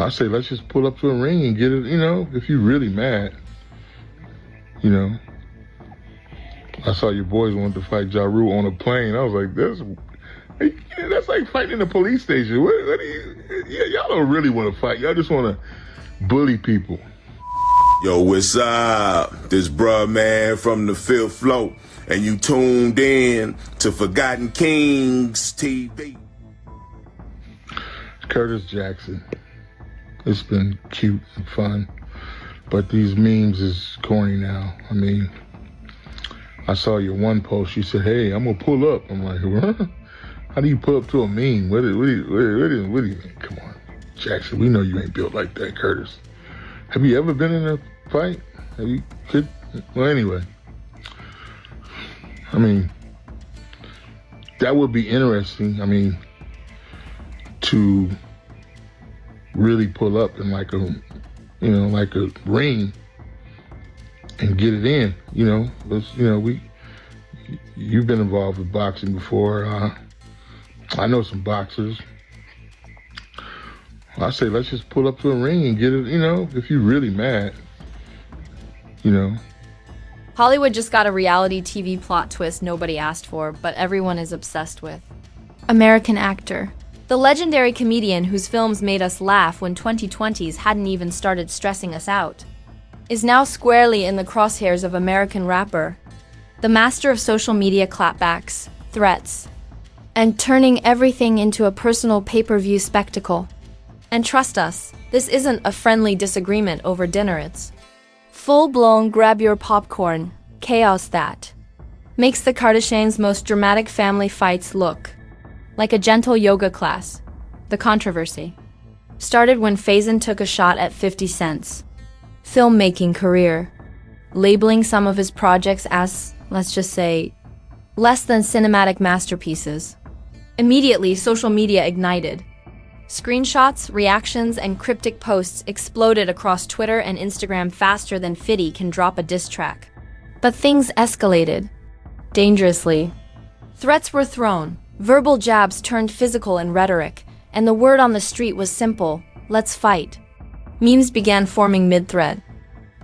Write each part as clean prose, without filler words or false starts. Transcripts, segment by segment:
I say, let's just pull up to a ring and get it, if you're really mad, I saw your boys wanted to fight Ja Rule on a plane. I was like, that's like fighting in a police station. Y'all don't really want to fight. Y'all just want to bully people. Yo, what's up? This bruh man from the fifth floor, and you tuned in to Forgotten Kings TV. Curtis Jackson. It's been cute and fun, but these memes is corny now. I mean, I saw your one post. You said, "Hey, I'm gonna pull up." I'm like, "What? How do you pull up to a meme? What do you mean? Come on, Jackson. We know you ain't built like that, Curtis. Have you ever been in a fight? Well, anyway. I mean, that would be interesting. I mean, to really pull up in like a ring and get it in, you've been involved with boxing before. I know some boxers. I say, let's just pull up to a ring and get it, if you're really mad, Hollywood just got a reality TV plot twist nobody asked for, but everyone is obsessed with. American actor. The legendary comedian whose films made us laugh when 2020s hadn't even started stressing us out, is now squarely in the crosshairs of American rapper, the master of social media clapbacks, threats, and turning everything into a personal pay-per-view spectacle. And trust us, this isn't a friendly disagreement over dinner, it's full-blown grab your popcorn chaos that makes the Kardashians' most dramatic family fights look like a gentle yoga class. The controversy started when Faizon took a shot at 50 Cent's filmmaking career, labeling some of his projects as, let's just say, less than cinematic masterpieces. Immediately, social media ignited. Screenshots, reactions, and cryptic posts exploded across Twitter and Instagram faster than Fiddy can drop a diss track. But things escalated dangerously. Threats were thrown, verbal jabs turned physical in rhetoric, and the word on the street was simple: let's fight. Memes began forming mid-thread.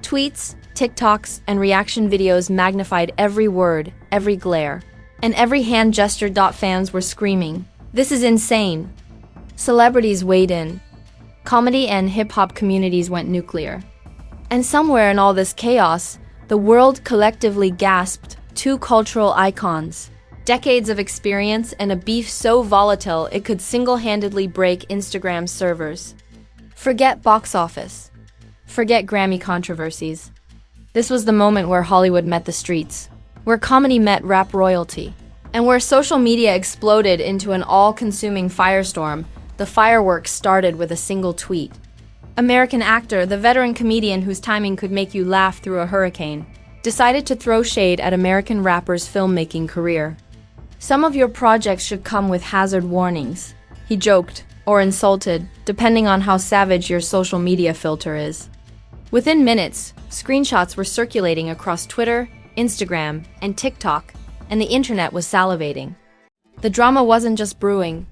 Tweets, TikToks, and reaction videos magnified every word, every glare, and every hand gesture. Fans were screaming, "This is insane!" Celebrities weighed in. Comedy and hip-hop communities went nuclear. And somewhere in all this chaos, the world collectively gasped: two cultural icons, decades of experience, and a beef so volatile it could single-handedly break Instagram servers. Forget box office. Forget Grammy controversies. This was the moment where Hollywood met the streets, where comedy met rap royalty, and where social media exploded into an all-consuming firestorm. The fireworks started with a single tweet. American actor, the veteran comedian whose timing could make you laugh through a hurricane, decided to throw shade at American rappers' filmmaking career. "Some of your projects should come with hazard warnings," he joked, or insulted, depending on how savage your social media filter is. Within minutes, screenshots were circulating across Twitter, Instagram, and TikTok, and the internet was salivating. The drama wasn't just brewing.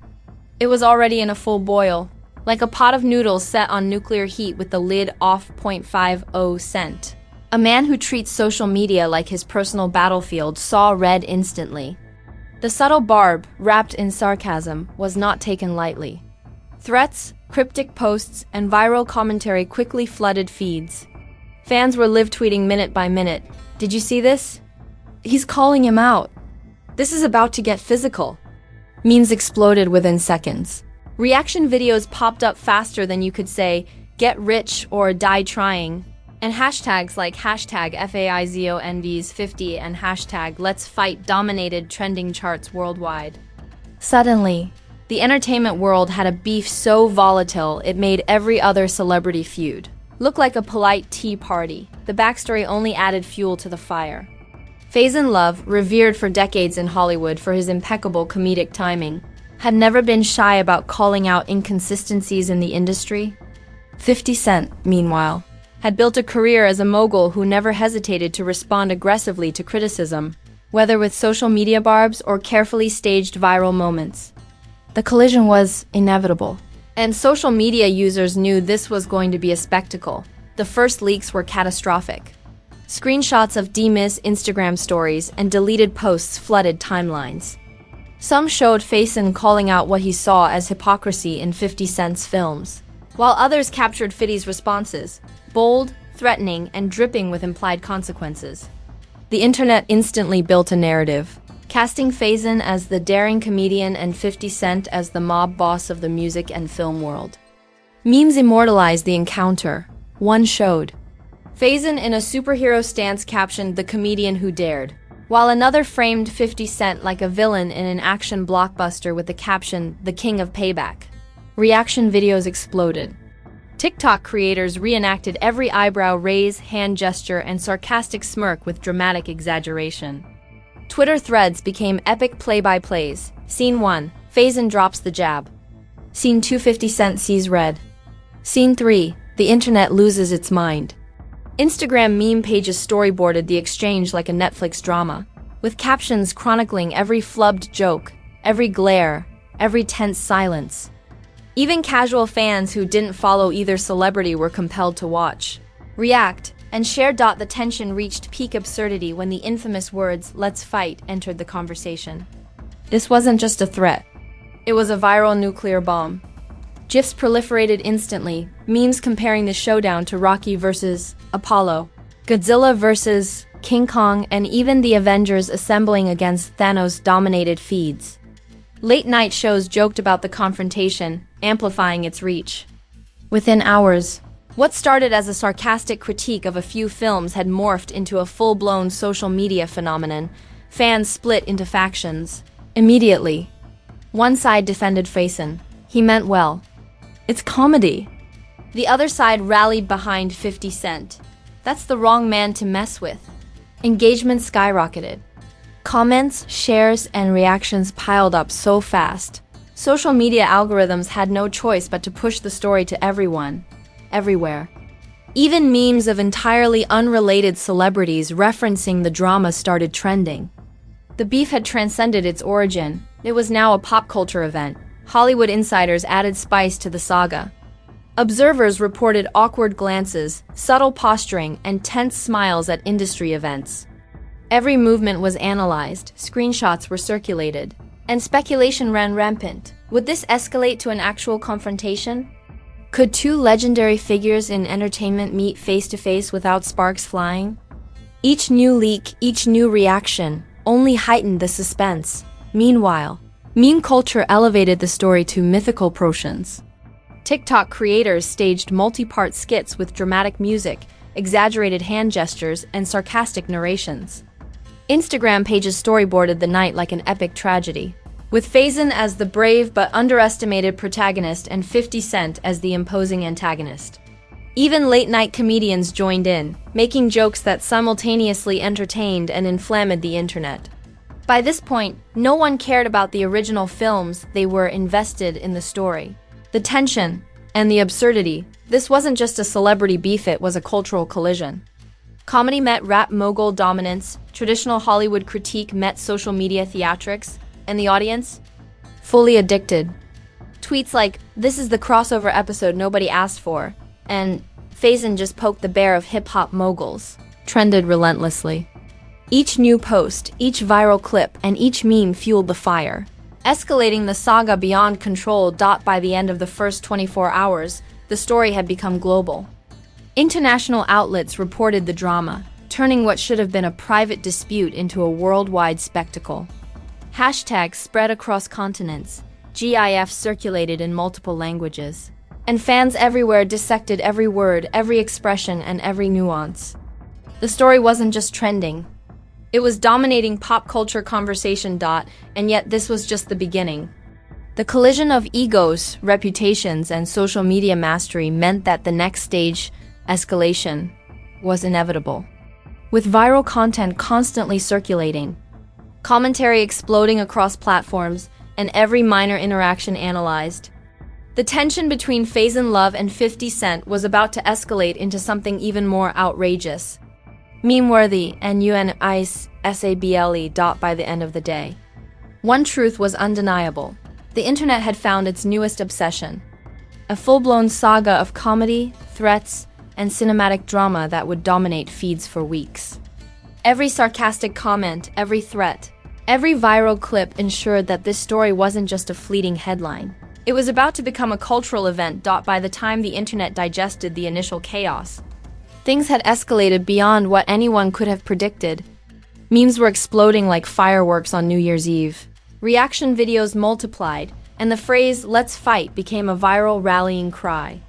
It was already in a full boil, like a pot of noodles set on nuclear heat with the lid off. 0.50 cent. A man who treats social media like his personal battlefield saw red instantly. The subtle barb, wrapped in sarcasm, was not taken lightly. Threats, cryptic posts, and viral commentary quickly flooded feeds. Fans were live tweeting minute by minute. "Did you see this? He's calling him out. This is about to get physical." Memes exploded within seconds. Reaction videos popped up faster than you could say, "get rich" or "die trying." And hashtags like hashtag #FAIZONVs50 and hashtag Let's Fight dominated trending charts worldwide. Suddenly, the entertainment world had a beef so volatile it made every other celebrity feud look like a polite tea party. The backstory only added fuel to the fire. Faizon Love, revered for decades in Hollywood for his impeccable comedic timing, had never been shy about calling out inconsistencies in the industry. 50 Cent, meanwhile, had built a career as a mogul who never hesitated to respond aggressively to criticism, whether with social media barbs or carefully staged viral moments. The collision was inevitable. And social media users knew this was going to be a spectacle. The first leaks were catastrophic. Screenshots of demissed Instagram stories and deleted posts flooded timelines. Some showed Faizon calling out what he saw as hypocrisy in 50 Cent's films, while others captured 50's responses, bold, threatening, and dripping with implied consequences. The internet instantly built a narrative, casting Faizon as the daring comedian and 50 Cent as the mob boss of the music and film world. Memes immortalized the encounter. One showed Faizon in a superhero stance captioned "the comedian who dared," while another framed 50 Cent like a villain in an action blockbuster with the caption "the king of payback." Reaction videos exploded. TikTok creators reenacted every eyebrow raise, hand gesture, and sarcastic smirk with dramatic exaggeration. Twitter threads became epic play-by-plays. Scene 1, Faizon drops the jab. Scene 2, 50 Cent sees red. Scene 3, the internet loses its mind. Instagram meme pages storyboarded the exchange like a Netflix drama, with captions chronicling every flubbed joke, every glare, every tense silence. Even casual fans who didn't follow either celebrity were compelled to watch, react, and share. The tension reached peak absurdity when the infamous words "let's fight" entered the conversation. This wasn't just a threat. It was a viral nuclear bomb. GIFs proliferated instantly, memes comparing the showdown to Rocky versus Apollo, Godzilla versus King Kong, and even the Avengers assembling against Thanos dominated feeds. Late-night shows joked about the confrontation, amplifying its reach. Within hours, what started as a sarcastic critique of a few films had morphed into a full-blown social media phenomenon. Fans split into factions. Immediately, one side defended Faizon. He meant well. It's comedy. The other side rallied behind 50 Cent. That's the wrong man to mess with. Engagement skyrocketed. Comments, shares, and reactions piled up so fast. Social media algorithms had no choice but to push the story to everyone, everywhere. Even memes of entirely unrelated celebrities referencing the drama started trending. The beef had transcended its origin. It was now a pop culture event. Hollywood insiders added spice to the saga. Observers reported awkward glances, subtle posturing, and tense smiles at industry events. Every movement was analyzed, screenshots were circulated, and speculation ran rampant. Would this escalate to an actual confrontation? Could two legendary figures in entertainment meet face-to-face without sparks flying? Each new leak, each new reaction, only heightened the suspense. Meanwhile, meme culture elevated the story to mythical proportions. TikTok creators staged multi-part skits with dramatic music, exaggerated hand gestures, and sarcastic narrations. Instagram pages storyboarded the night like an epic tragedy, with Faizon as the brave but underestimated protagonist and 50 Cent as the imposing antagonist. Even late-night comedians joined in, making jokes that simultaneously entertained and inflamed the internet. By this point, no one cared about the original films. They were invested in the story, the tension, and the absurdity. This wasn't just a celebrity beef, it was a cultural collision. Comedy met rap mogul dominance, traditional Hollywood critique met social media theatrics, and the audience? Fully addicted. Tweets like, "This is the crossover episode nobody asked for," and "Faizon just poked the bear of hip-hop moguls," trended relentlessly. Each new post, each viral clip, and each meme fueled the fire, escalating the saga beyond control. By the end of the first 24 hours, the story had become global. International outlets reported the drama, turning what should have been a private dispute into a worldwide spectacle. Hashtags spread across continents, GIFs circulated in multiple languages, and fans everywhere dissected every word, every expression, and every nuance. The story wasn't just trending. It was dominating pop culture conversation. And yet this was just the beginning. The collision of egos, reputations, and social media mastery meant that the next stage, escalation, was inevitable. With viral content constantly circulating, commentary exploding across platforms, and every minor interaction analyzed, the tension between Faizon Love and 50 Cent was about to escalate into something even more outrageous, meme-worthy, and unstable. By the end of the day, one truth was undeniable. The internet had found its newest obsession. a full-blown saga of comedy, threats, and cinematic drama that would dominate feeds for weeks. Every sarcastic comment, every threat, every viral clip ensured that this story wasn't just a fleeting headline. It was about to become a cultural event. By the time the internet digested the initial chaos, things had escalated beyond what anyone could have predicted. Memes were exploding like fireworks on New Year's Eve. Reaction videos multiplied, and the phrase "let's fight" became a viral rallying cry.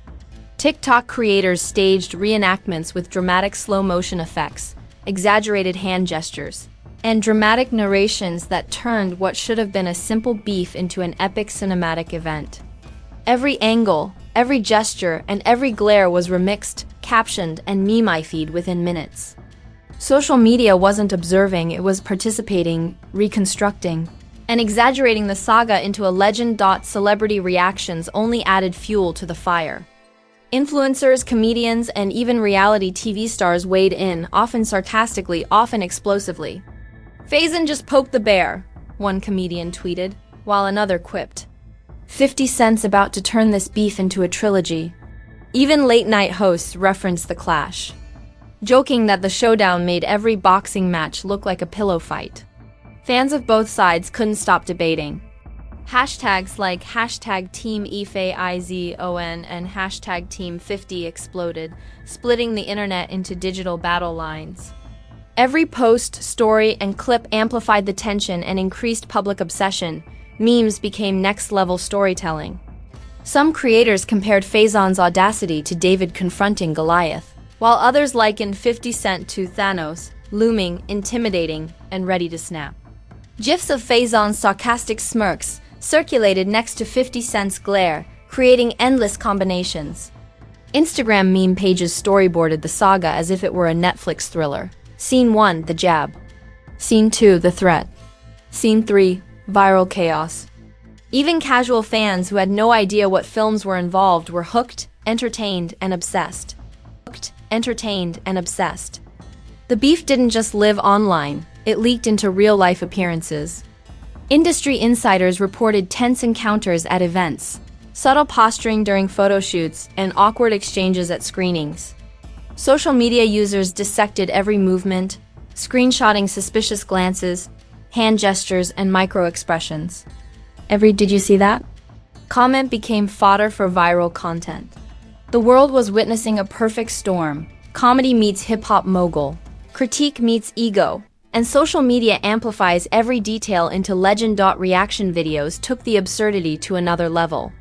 TikTok creators staged reenactments with dramatic slow-motion effects, exaggerated hand gestures, and dramatic narrations that turned what should have been a simple beef into an epic cinematic event. Every angle, every gesture, and every glare was remixed, captioned, and memified within minutes. Social media wasn't observing, it was participating, reconstructing, and exaggerating the saga into a legend. Celebrity reactions only added fuel to the fire. Influencers, comedians, and even reality TV stars weighed in, often sarcastically, often explosively. "Faizon just poked the bear," one comedian tweeted, while another quipped, "50 Cent's about to turn this beef into a trilogy." Even late-night hosts referenced the clash, joking that the showdown made every boxing match look like a pillow fight. Fans of both sides couldn't stop debating. Hashtags like #TeamIFeIZON and #Team50 exploded, splitting the internet into digital battle lines. Every post, story, and clip amplified the tension and increased public obsession. Memes became next-level storytelling. Some creators compared Faizon's audacity to David confronting Goliath, while others likened 50 Cent to Thanos, looming, intimidating, and ready to snap. GIFs of Faizon's sarcastic smirks circulated next to 50 Cent's glare, creating endless combinations. Instagram meme pages storyboarded the saga as if it were a Netflix thriller. Scene 1, the jab. Scene 2, the threat. Scene 3, viral chaos. Even casual fans who had no idea what films were involved were hooked, entertained, and obsessed. Hooked, entertained, and obsessed. The beef didn't just live online, it leaked into real-life appearances. Industry insiders reported tense encounters at events, subtle posturing during photo shoots, and awkward exchanges at screenings. Social media users dissected every movement, screenshotting suspicious glances, hand gestures, and micro-expressions. Did you see that? Comment became fodder for viral content. The world was witnessing a perfect storm. Comedy meets hip-hop mogul. Critique meets ego. And social media amplifies every detail into legend. Reaction videos took the absurdity to another level.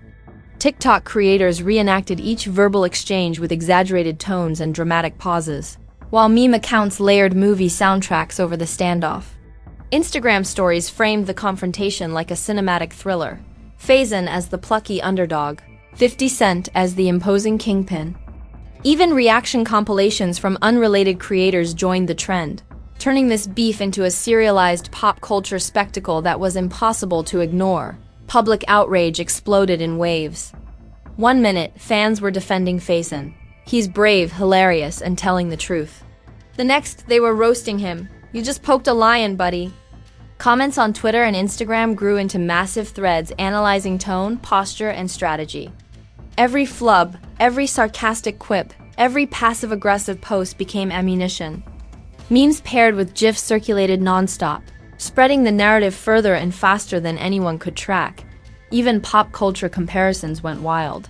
TikTok creators reenacted each verbal exchange with exaggerated tones and dramatic pauses, while meme accounts layered movie soundtracks over the standoff. Instagram stories framed the confrontation like a cinematic thriller. Faizon as the plucky underdog, 50 Cent as the imposing kingpin. Even reaction compilations from unrelated creators joined the trend, turning this beef into a serialized pop culture spectacle that was impossible to ignore. Public outrage exploded in waves. 1 minute, fans were defending Faizon. He's brave, hilarious, and telling the truth. The next, they were roasting him. "You just poked a lion, buddy." Comments on Twitter and Instagram grew into massive threads analyzing tone, posture, and strategy. Every flub, every sarcastic quip, every passive-aggressive post became ammunition. Memes paired with GIFs circulated nonstop, spreading the narrative further and faster than anyone could track. Even pop culture comparisons went wild.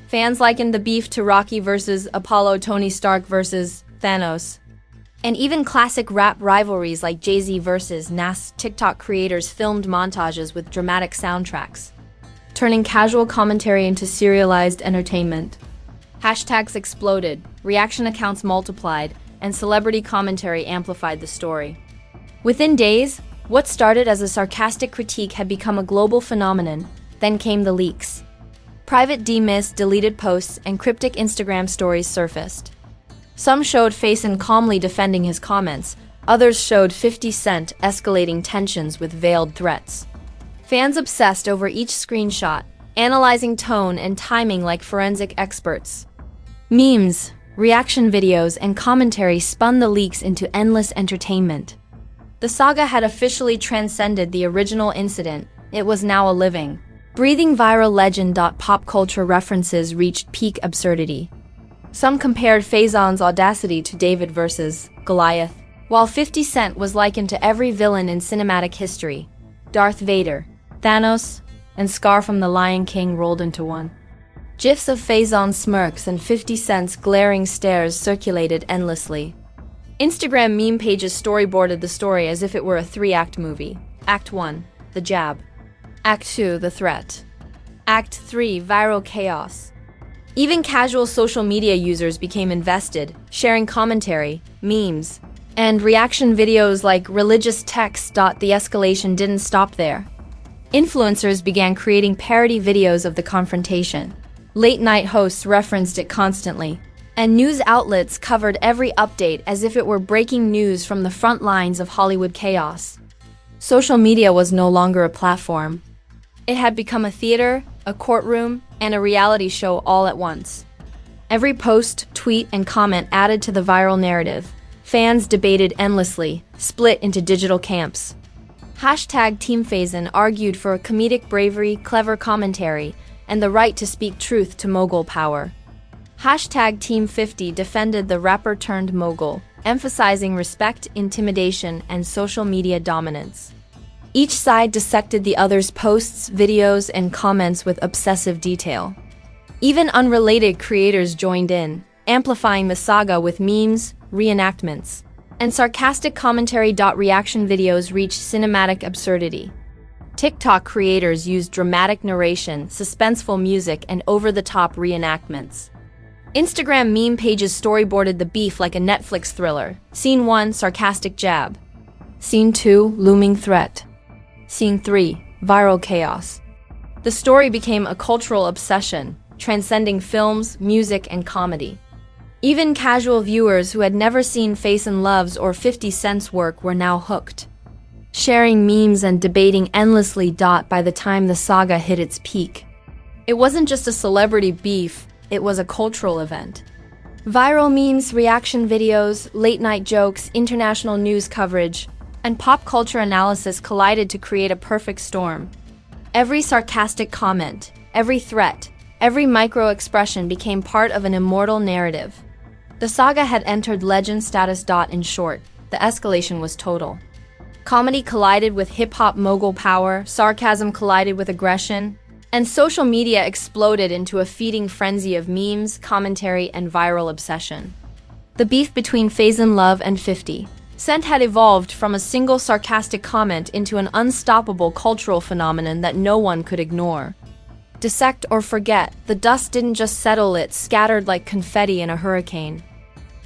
Fans likened the beef to Rocky versus Apollo, Tony Stark versus Thanos. And even classic rap rivalries like Jay-Z versus Nas. TikTok creators filmed montages with dramatic soundtracks, turning casual commentary into serialized entertainment. Hashtags exploded, reaction accounts multiplied, and celebrity commentary amplified the story. Within days, what started as a sarcastic critique had become a global phenomenon. Then came the leaks. Private DMs, deleted posts, and cryptic Instagram stories surfaced. Some showed Faizon calmly defending his comments, others showed 50 Cent escalating tensions with veiled threats. Fans obsessed over each screenshot, analyzing tone and timing like forensic experts. Memes, reaction videos, and commentary spun the leaks into endless entertainment. The saga had officially transcended the original incident. It was now a living, Breathing viral legend. Pop culture references reached peak absurdity. Some compared Faizon's audacity to David versus Goliath, while 50 Cent was likened to every villain in cinematic history. Darth Vader, Thanos, and Scar from The Lion King rolled into one. GIFs of Faizon's smirks and 50 Cent's glaring stares circulated endlessly. Instagram meme pages storyboarded the story as if it were a 3-act movie. Act 1, the jab. Act 2, the threat. Act 3, viral chaos. Even casual social media users became invested, sharing commentary, memes, and reaction videos like religious texts. The escalation didn't stop there. Influencers began creating parody videos of the confrontation. Late-night hosts referenced it constantly, and news outlets covered every update as if it were breaking news from the front lines of Hollywood chaos. Social media was no longer a platform. It had become a theater, a courtroom, and a reality show all at once. Every post, tweet, and comment added to the viral narrative. Fans debated endlessly, split into digital camps. Hashtag Team Faizon argued for comedic bravery, clever commentary, and the right to speak truth to mogul power. Hashtag Team 50 defended the rapper-turned-mogul, emphasizing respect, intimidation, and social media dominance. Each side dissected the other's posts, videos, and comments with obsessive detail. Even unrelated creators joined in, amplifying the saga with memes, reenactments, and sarcastic commentary. Reaction videos reached cinematic absurdity. TikTok creators used dramatic narration, suspenseful music, and over-the-top reenactments. Instagram meme pages storyboarded the beef like a Netflix thriller. Scene 1, sarcastic jab. Scene 2, looming threat. Scene 3, viral chaos. The story became a cultural obsession, transcending films, music, and comedy. Even casual viewers who had never seen Faizon Love's or 50 Cent's work were now hooked, sharing memes and debating endlessly. By the time the saga hit its peak, it wasn't just a celebrity beef, it was a cultural event. Viral memes, reaction videos, late-night jokes, international news coverage, and pop culture analysis collided to create a perfect storm. Every sarcastic comment, every threat, every micro-expression became part of an immortal narrative. The saga had entered legend status. In short, the escalation was total. Comedy collided with hip-hop mogul power, sarcasm collided with aggression, and social media exploded into a feeding frenzy of memes, commentary, and viral obsession. The beef between Faizon Love and 50 Cent had evolved from a single sarcastic comment into an unstoppable cultural phenomenon that no one could ignore. Dissect or forget, the dust didn't just settle, it scattered like confetti in a hurricane.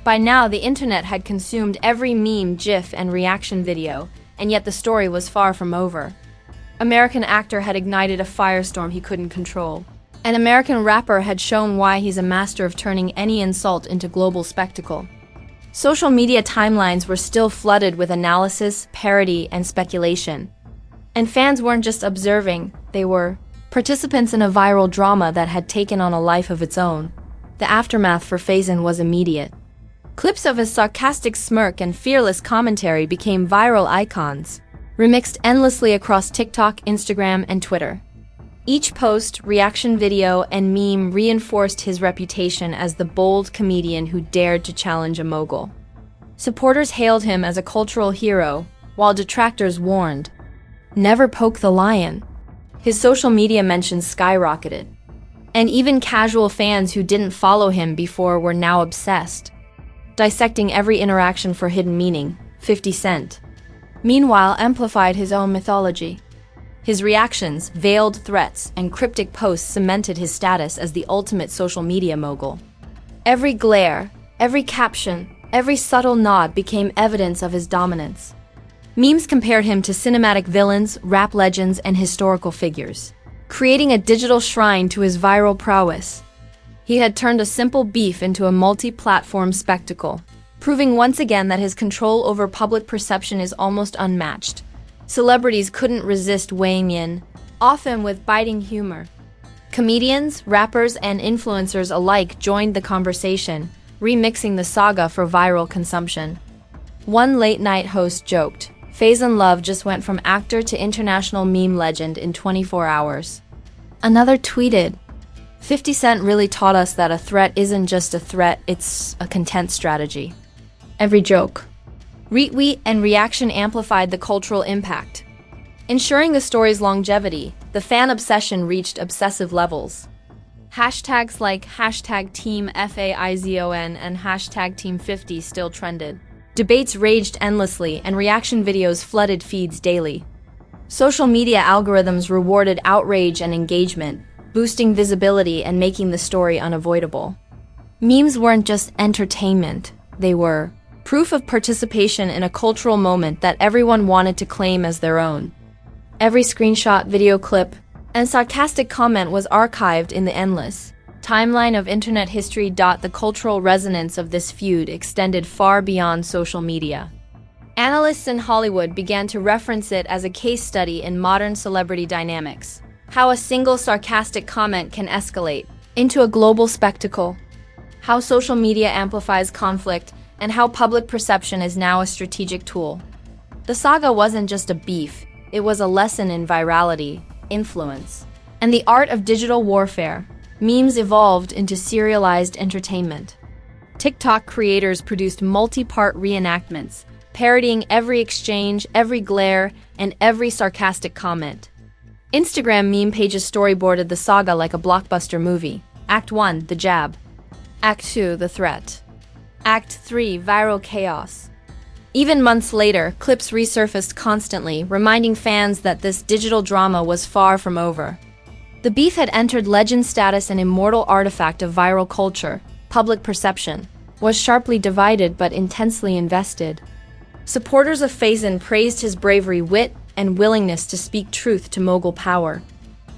By now, the internet had consumed every meme, GIF, and reaction video, and yet the story was far from over. American actor had ignited a firestorm he couldn't control. An American rapper had shown why he's a master of turning any insult into global spectacle. Social media timelines were still flooded with analysis, parody, and speculation. And fans weren't just observing, they were participants in a viral drama that had taken on a life of its own. The aftermath for Faizon was immediate. Clips of his sarcastic smirk and fearless commentary became viral icons, remixed endlessly across TikTok, Instagram, and Twitter. Each post, reaction video, and meme reinforced his reputation as the bold comedian who dared to challenge a mogul. Supporters hailed him as a cultural hero, while detractors warned, "Never poke the lion." His social media mentions skyrocketed, and even casual fans who didn't follow him before were now obsessed, dissecting every interaction for hidden meaning. 50 Cent, meanwhile, amplified his own mythology. His reactions, veiled threats, and cryptic posts cemented his status as the ultimate social media mogul. Every glare, every caption, every subtle nod became evidence of his dominance. Memes compared him to cinematic villains, rap legends, and historical figures, creating a digital shrine to his viral prowess. He had turned a simple beef into a multi-platform spectacle, proving once again that his control over public perception is almost unmatched. Celebrities couldn't resist weighing in, often with biting humor. Comedians, rappers, and influencers alike joined the conversation, remixing the saga for viral consumption. One late-night host joked, "Faizon Love just went from actor to international meme legend in 24 hours." Another tweeted, 50 Cent really taught us that a threat isn't just a threat, it's a content strategy. Every joke, retweet, and reaction amplified the cultural impact. Ensuring the story's longevity, the fan obsession reached obsessive levels. Hashtags like hashtag Team Faizon and hashtag Team 50 still trended. Debates raged endlessly and reaction videos flooded feeds daily. Social media algorithms rewarded outrage and engagement, boosting visibility and making the story unavoidable. Memes weren't just entertainment, they were proof of participation in a cultural moment that everyone wanted to claim as their own. Every screenshot, video clip, and sarcastic comment was archived in the endless timeline of internet history. The cultural resonance of this feud extended far beyond social media. Analysts in Hollywood began to reference it as a case study in modern celebrity dynamics, how a single sarcastic comment can escalate into a global spectacle, how social media amplifies conflict, and how public perception is now a strategic tool. The saga wasn't just a beef, it was a lesson in virality, influence, and the art of digital warfare. Memes evolved into serialized entertainment. TikTok creators produced multi-part reenactments, parodying every exchange, every glare, and every sarcastic comment. Instagram meme pages storyboarded the saga like a blockbuster movie. Act 1, the jab. Act 2, the threat. Act 3, viral chaos. Even months later, clips resurfaced constantly, reminding fans that this digital drama was far from over. The beef had entered legend status, an immortal artifact of viral culture. Public perception was sharply divided but intensely invested. Supporters of Faizon praised his bravery, wit, and willingness to speak truth to mogul power.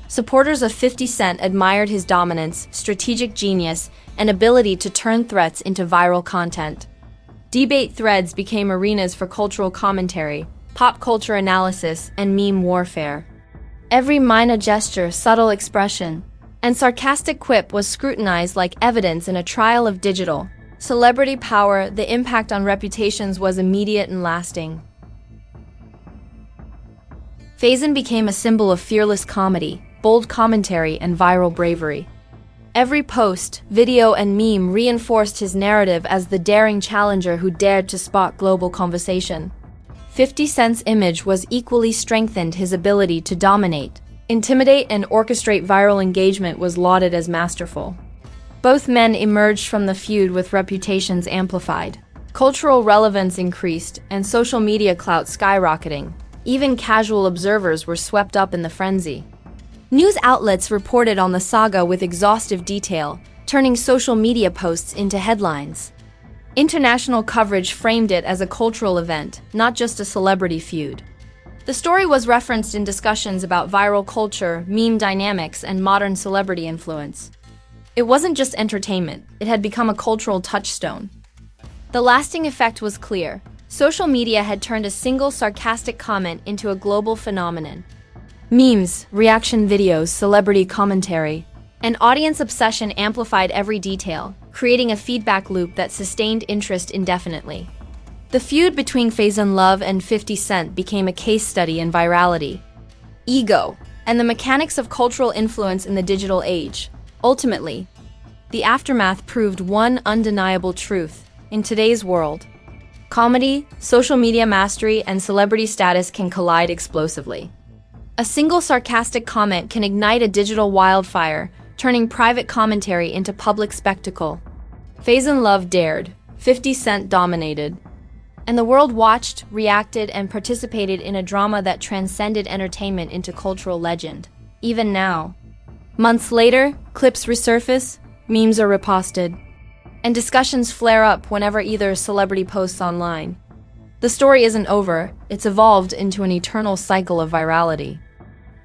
Supporters of 50 Cent admired his dominance, strategic genius, and ability to turn threats into viral content. Debate threads became arenas for cultural commentary, pop culture analysis, and meme warfare. Every minor gesture, subtle expression, and sarcastic quip was scrutinized like evidence in a trial of digital celebrity power. The impact on reputations was immediate and lasting. Faizon became a symbol of fearless comedy, bold commentary, and viral bravery. Every post, video, and meme reinforced his narrative as the daring challenger who dared to spark global conversation. 50 Cent's image was equally strengthened. His ability to dominate, intimidate, and orchestrate viral engagement was lauded as masterful. Both men emerged from the feud with reputations amplified. Cultural relevance increased, and social media clout skyrocketing. Even casual observers were swept up in the frenzy. News outlets reported on the saga with exhaustive detail, turning social media posts into headlines. International coverage framed it as a cultural event, not just a celebrity feud. The story was referenced in discussions about viral culture, meme dynamics, and modern celebrity influence. It wasn't just entertainment, it had become a cultural touchstone. The lasting effect was clear. Social media had turned a single sarcastic comment into a global phenomenon. Memes, reaction videos, celebrity commentary, and audience obsession amplified every detail, creating a feedback loop that sustained interest indefinitely. The feud between Faizon Love and 50 Cent became a case study in virality, ego, and the mechanics of cultural influence in the digital age. Ultimately, the aftermath proved one undeniable truth. In today's world, comedy, social media mastery, and celebrity status can collide explosively. A single sarcastic comment can ignite a digital wildfire, turning private commentary into public spectacle. Faizon Love dared, 50 Cent dominated, and the world watched, reacted, and participated in a drama that transcended entertainment into cultural legend. Even now, months later, clips resurface, memes are reposted, and discussions flare up whenever either celebrity posts online. The story isn't over, it's evolved into an eternal cycle of virality.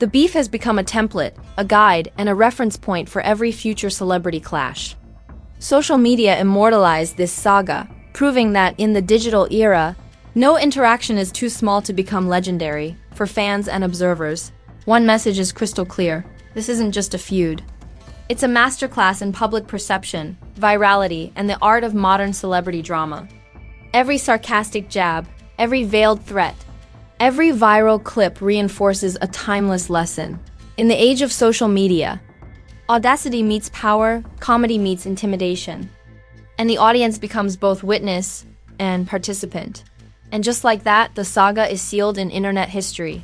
The beef has become a template, a guide, and a reference point for every future celebrity clash. Social media immortalized this saga, proving that in the digital era, no interaction is too small to become legendary. For fans and observers, one message is crystal clear: this isn't just a feud. It's a masterclass in public perception, virality, and the art of modern celebrity drama. Every sarcastic jab, every veiled threat, every viral clip reinforces a timeless lesson. In the age of social media, audacity meets power, comedy meets intimidation. And the audience becomes both witness and participant. And just like that, the saga is sealed in internet history.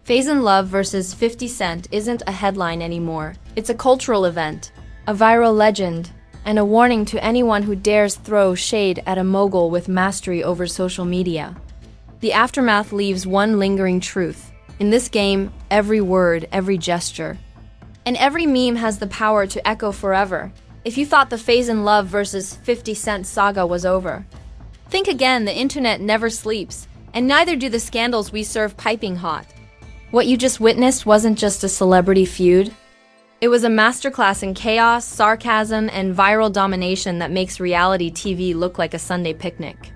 Faizon Love versus 50 Cent isn't a headline anymore. It's a cultural event, a viral legend, and a warning to anyone who dares throw shade at a mogul with mastery over social media. The aftermath leaves one lingering truth. In this game, every word, every gesture, and every meme has the power to echo forever. If you thought the Faizon Love versus 50 Cent saga was over, think again. The internet never sleeps, and neither do the scandals we serve piping hot. What you just witnessed wasn't just a celebrity feud. It was a masterclass in chaos, sarcasm, and viral domination that makes reality TV look like a Sunday picnic.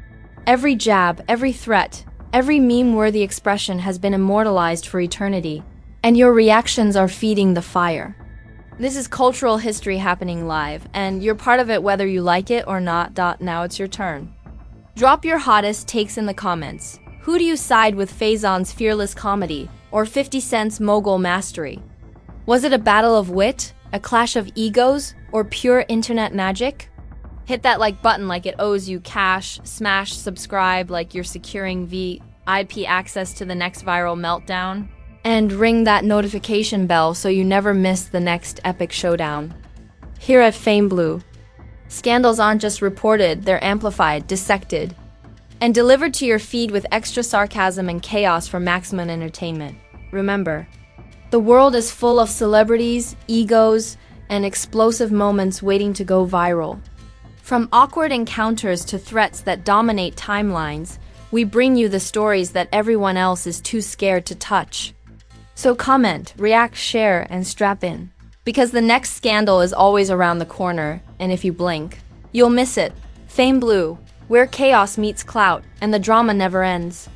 Every jab, every threat, every meme-worthy expression has been immortalized for eternity, and your reactions are feeding the fire. This is cultural history happening live, and you're part of it whether you like it or not. Now it's your turn. Drop your hottest takes in the comments. Who do you side with, Faizon's fearless comedy or 50 Cent's mogul mastery? Was it a battle of wit, a clash of egos, or pure internet magic? Hit that like button like it owes you cash, smash subscribe like you're securing VIP access to the next viral meltdown, and ring that notification bell so you never miss the next epic showdown. Here at Fame Blue, scandals aren't just reported, they're amplified, dissected, and delivered to your feed with extra sarcasm and chaos for maximum entertainment. Remember, the world is full of celebrities, egos, and explosive moments waiting to go viral. From awkward encounters to threats that dominate timelines, we bring you the stories that everyone else is too scared to touch. So comment, react, share, and strap in. Because the next scandal is always around the corner, and if you blink, you'll miss it. Fame Blue, where chaos meets clout, and the drama never ends.